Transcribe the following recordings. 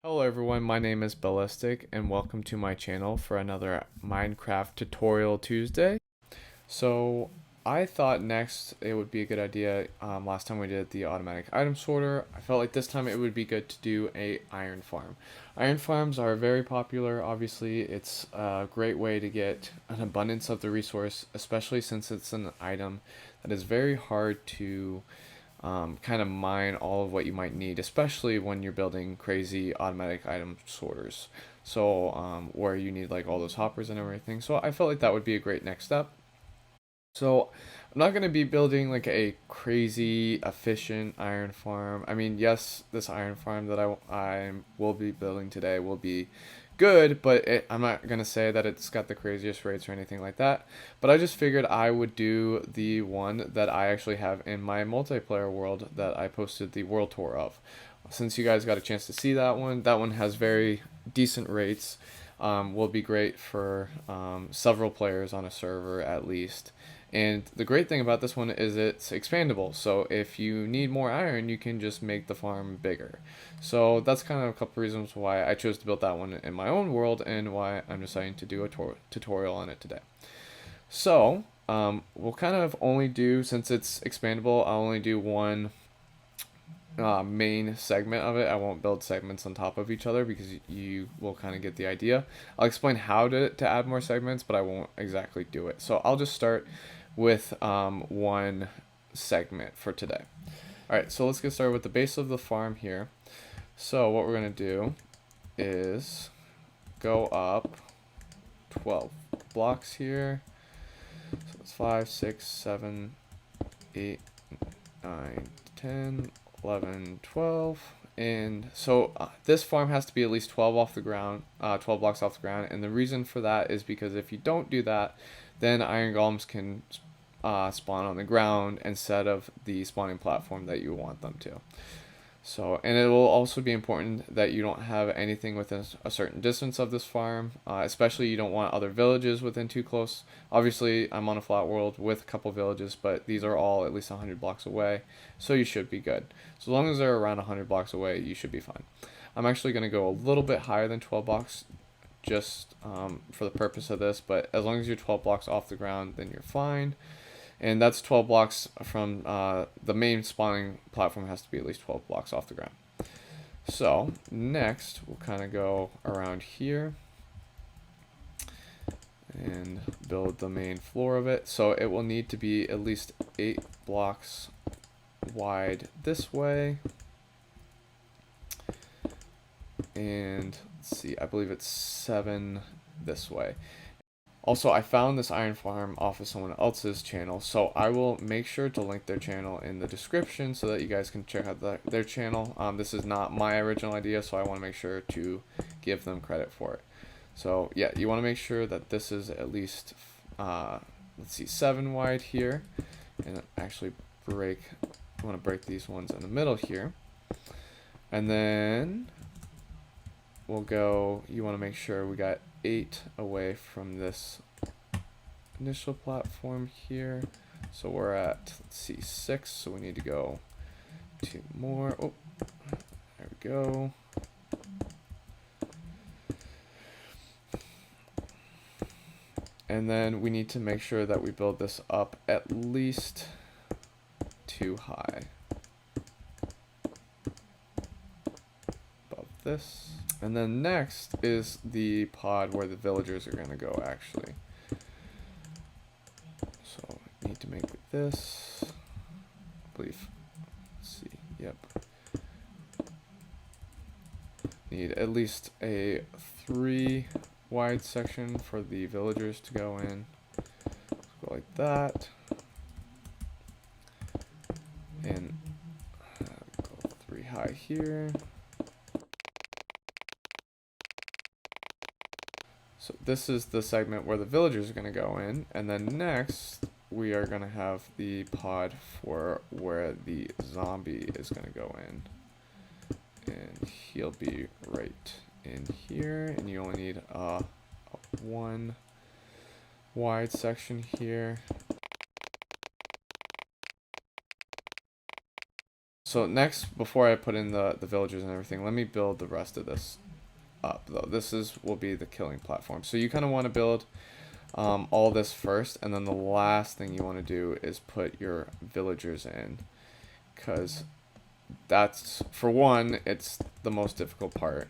Hello everyone, my name is Ballistic and welcome to my channel for another Minecraft Tutorial Tuesday. So I thought next it would be a good idea, last time we did the automatic item sorter, I felt like this time it would be good to do a iron farm. Iron farms are very popular, obviously it's a great way to get an abundance of the resource, especially since it's an item that is very hard to kind of mine all of what you might need, especially when you're building crazy automatic item sorters. So, where you need like all those hoppers and everything. So, I felt like that would be a great next step. So, I'm not going to be building like a crazy efficient iron farm. I mean, yes, this iron farm that I will be building today will be good, but I'm not going to say that it's got the craziest rates or anything like that. But I just figured I would do the one that I actually have in my multiplayer world that I posted the world tour of. Since you guys got a chance to see that one has very decent rates. Will be great for several players on a server at least. And the great thing about this one is it's expandable. So if you need more iron, you can just make the farm bigger. So that's kind of a couple reasons why I chose to build that one in my own world and why I'm deciding to do a tutorial on it today. So we'll kind of only do, since it's expandable, I'll only do one main segment of it. I won't build segments on top of each other because you will kind of get the idea. I'll explain how to add more segments, but I won't exactly do it. So I'll just start with one segment for today. All right, so let's get started with the base of the farm here. So what we're gonna do is go up 12 blocks here. So it's 5, 6, 7, 8, 9, 10, 11, 12. And so this farm has to be at least 12 off the ground, 12 blocks off the ground. And the reason for that is because if you don't do that, then iron golems can spawn on the ground instead of the spawning platform that you want them to. So, and it will also be important that you don't have anything within a certain distance of this farm, especially you don't want other villages within too close. Obviously, I'm on a flat world with a couple villages, but these are all at least 100 blocks away, so you should be good. So long as they're around 100 blocks away, you should be fine. I'm actually going to go a little bit higher than 12 blocks just for the purpose of this, but as long as you're 12 blocks off the ground, then you're fine. And that's 12 blocks from the main spawning platform has to be at least 12 blocks off the ground. So next we'll kind of go around here and build the main floor of it. So it will need to be at least 8 blocks wide this way. And let's see, I believe it's 7 this way. Also, I found this iron farm off of someone else's channel, so I will make sure to link their channel in the description so that you guys can check out their channel. This is not my original idea, so I want to make sure to give them credit for it. So yeah, you want to make sure that this is at least, let's see, 7 wide here, and actually I want to break these ones in the middle here, and then we'll go, you want to make sure we got 8 away from this initial platform here. So we're at, let's see, 6, so we need to go 2 more. Oh, there we go. And then we need to make sure that we build this up at least 2 high above this. And then next is the pod where the villagers are going to go, actually. So need to make this, I believe, let's see, yep. Need at least a 3 wide section for the villagers to go in. Let's go like that. And go 3 high here. So this is the segment where the villagers are going to go in, and then next we are going to have the pod for where the zombie is going to go in. And he'll be right in here, and you only need a 1 wide section here. So next, before I put in the villagers and everything, let me build the rest of this up though. Will be the killing platform. So you kind of want to build all this first, and then the last thing you want to do is put your villagers in, because that's, for one, it's the most difficult part.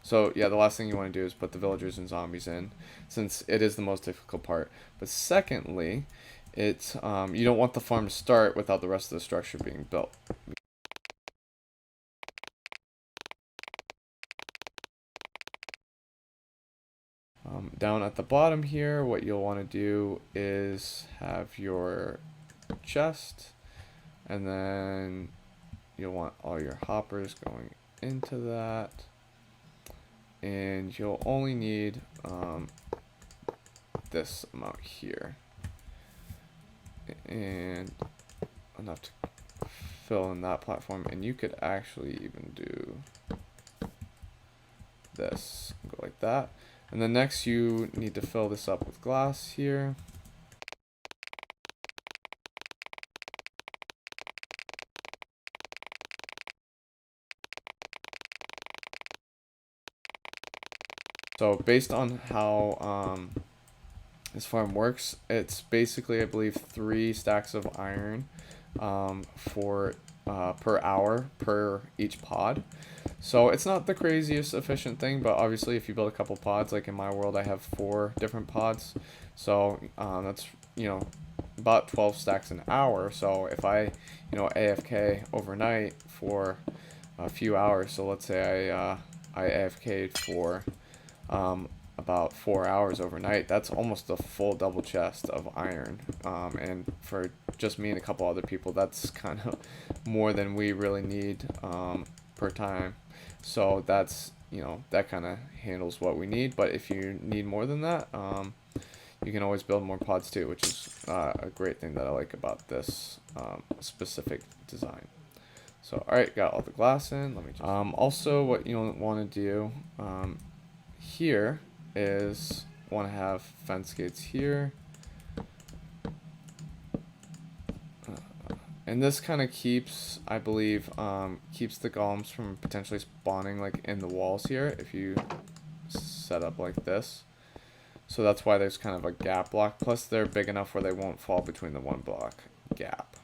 So yeah, the last thing you want to do is put the villagers and zombies in, since it is the most difficult part. But secondly, it's you don't want the farm to start without the rest of the structure being built. Down at the bottom here, what you'll want to do is have your chest, and then you'll want all your hoppers going into that, and you'll only need this amount here, and enough to fill in that platform. And you could actually even do this, go like that. And then next you need to fill this up with glass here. So based on how this farm works, it's basically, I believe, 3 stacks of iron for per hour per each pod. So it's not the craziest efficient thing, but obviously if you build a couple pods, like in my world I have 4 different pods, so that's, you know, about 12 stacks an hour. So if I, you know, AFK overnight for a few hours, so let's say I AFK'd for about 4 hours overnight, that's almost a full double chest of iron, and for just me and a couple other people, that's kind of more than we really need per time. So that's, you know, that kind of handles what we need. But if you need more than that, you can always build more pods too, which is a great thing that I like about this specific design. So alright, got all the glass in. Let me just, also what you want to do here is want to have fence gates here, and this kind of keeps, I believe, keeps the golems from potentially spawning like in the walls here if you set up like this. So that's why there's kind of a gap block, plus they're big enough where they won't fall between the 1 block gap.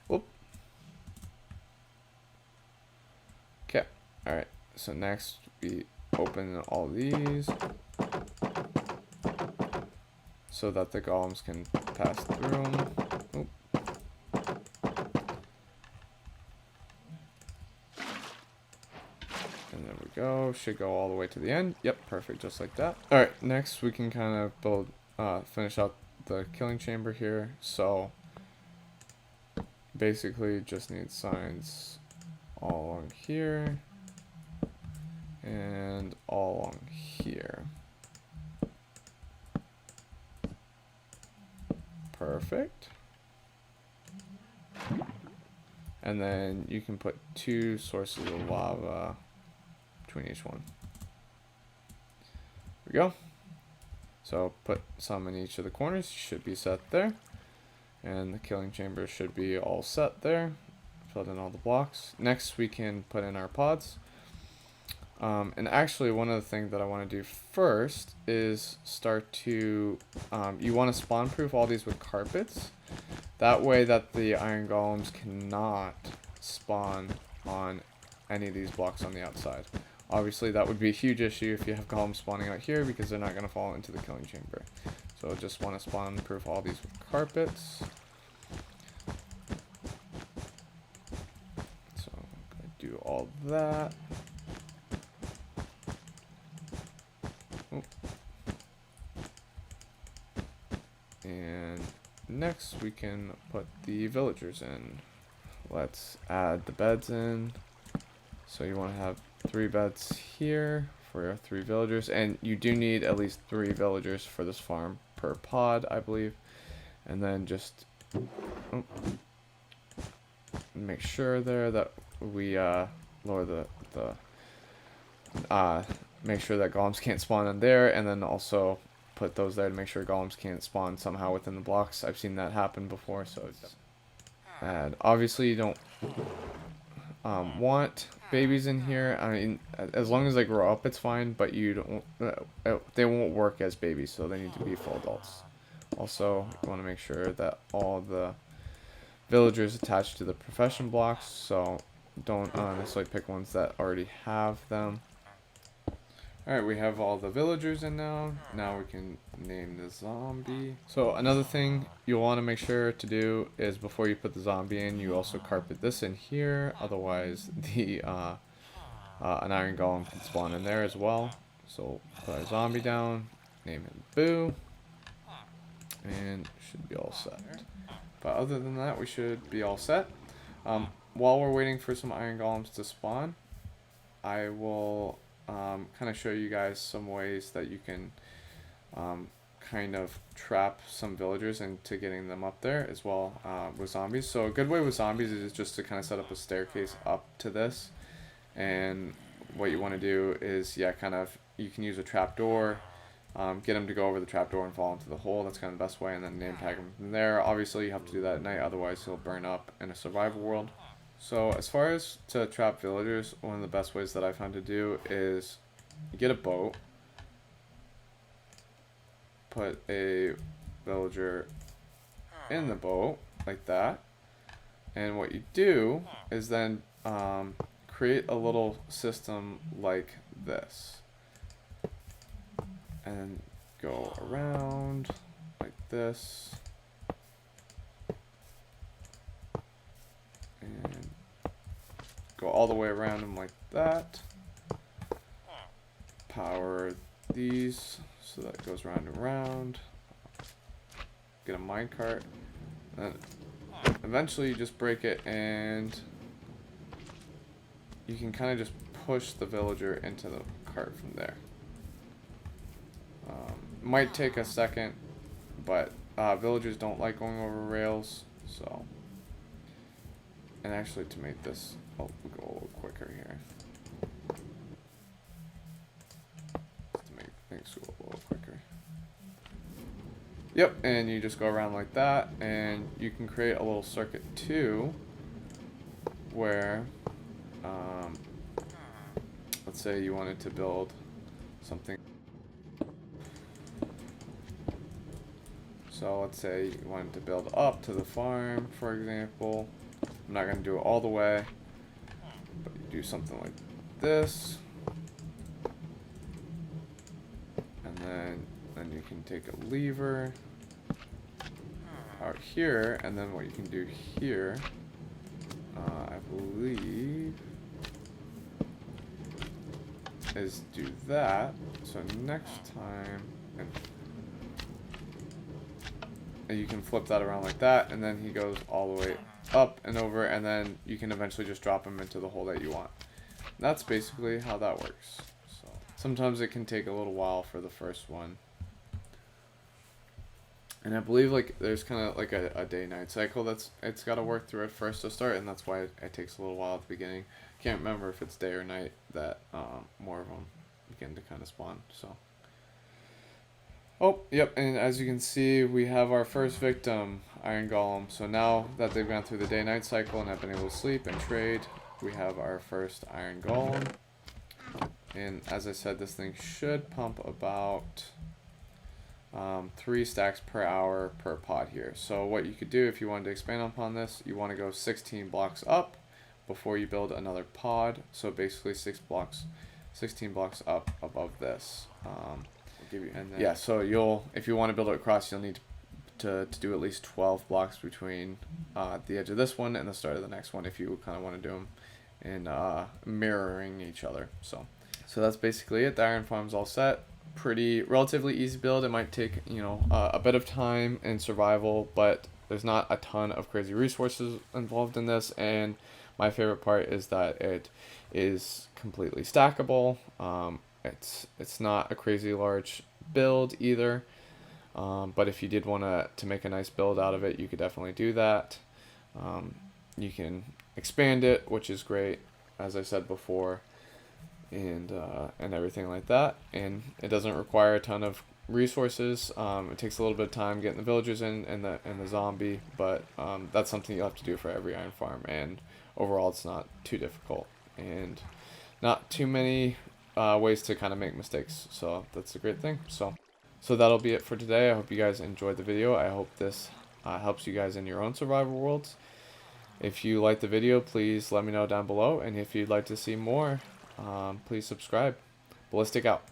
Whoop. Okay, alright, so next we open all these so that the golems can pass through them. Oop. And there we go. Should go all the way to the end. Yep, perfect, just like that. Alright, next we can kind of build, finish out the killing chamber here. So basically just need signs all along here and all along here. Perfect. And then you can put 2 sources of lava between each one. There we go. So put some in each of the corners, should be set there. And the killing chamber should be all set there. Filled in all the blocks. Next we can put in our pods. And actually one of the things that I want to do first is start to, you want to spawn proof all these with carpets. That way that the iron golems cannot spawn on any of these blocks on the outside. Obviously that would be a huge issue if you have golems spawning out here, because they're not going to fall into the killing chamber. So just want to spawn proof all these with carpets. So I'm going to do all that. And next we can put the villagers in. Let's add the beds in. So you want to have 3 beds here for your 3 villagers, and you do need at least 3 villagers for this farm per pod, I believe. And then just make sure there that we lower the make sure that golems can't spawn in there, and then also put those there to make sure golems can't spawn somehow within the blocks. I've seen that happen before, so it's And obviously you don't want babies in here. I mean, as long as they grow up, it's fine. But you don't. They won't work as babies, so they need to be full adults. Also, you want to make sure that all the villagers attached to the profession blocks. So don't necessarily pick ones that already have them. Alright, we have all the villagers in now. Now we can name the zombie. So another thing you'll want to make sure to do is before you put the zombie in, you also carpet this in here. Otherwise, the an iron golem can spawn in there as well. So put our zombie down, name him Boo, and should be all set. But other than that, we should be all set. While we're waiting for some iron golems to spawn, I will kind of show you guys some ways that you can kind of trap some villagers into getting them up there as well with zombies. So a good way with zombies is just to kind of set up a staircase up to this, and what you want to do is you can use a trapdoor, get them to go over the trapdoor and fall into the hole. That's kind of the best way, and then name tag them from there. Obviously you have to do that at night, otherwise he'll burn up in a survival world. So as far as to trap villagers, one of the best ways that I found to do is you get a boat, put a villager in the boat like that, and what you do is then create a little system like this, and go around like this, and go all the way around them like that. Power these so that it goes round and round. Get a minecart, and eventually you just break it, and you can kind of just push the villager into the cart from there. Might take a second, but villagers don't like going over rails, so. And actually, to make this go a little quicker here, to make things go a little quicker. Yep, and you just go around like that, and you can create a little circuit too, where, let's say you wanted to build something. So let's say you wanted to build up to the farm, for example. I'm not going to do it all the way, but you do something like this, and then you can take a lever out here, and then what you can do here, I believe, is do that. So next time, and you can flip that around like that, and then he goes all the way up and over, and then you can eventually just drop him into the hole that you want. And that's basically how that works. So sometimes it can take a little while for the first one, and I believe like there's kind of like a day-night cycle it's got to work through at first to start, and that's why it takes a little while at the beginning. Can't remember if it's day or night that more of them begin to kind of spawn. So. Oh, yep, and as you can see, we have our first victim, Iron Golem. So now that they've gone through the day-night cycle and have been able to sleep and trade, we have our first Iron Golem. And as I said, this thing should pump about 3 stacks per hour per pod here. So what you could do if you wanted to expand upon this, you want to go 16 blocks up before you build another pod. So basically 16 blocks up above this. And yeah, so if you want to build it across, you'll need to do at least 12 blocks between the edge of this one and the start of the next one if you kind of want to do them in mirroring each other. So that's basically it. The iron farm's all set. Relatively easy build. It might take a bit of time and survival, but there's not a ton of crazy resources involved in this. And my favorite part is that it is completely stackable. It's not a crazy large build either, but if you did want to make a nice build out of it, you could definitely do that. You can expand it, which is great, as I said before, and everything like that. And it doesn't require a ton of resources. It takes a little bit of time getting the villagers in and the zombie, but that's something you'll have to do for every iron farm. And overall, it's not too difficult and not too many ways to kind of make mistakes. So that's a great thing. So that'll be it for today. I hope you guys enjoyed the video. I hope this helps you guys in your own survival worlds. If you liked the video, please let me know down below. And if you'd like to see more, please subscribe. Ballistic out.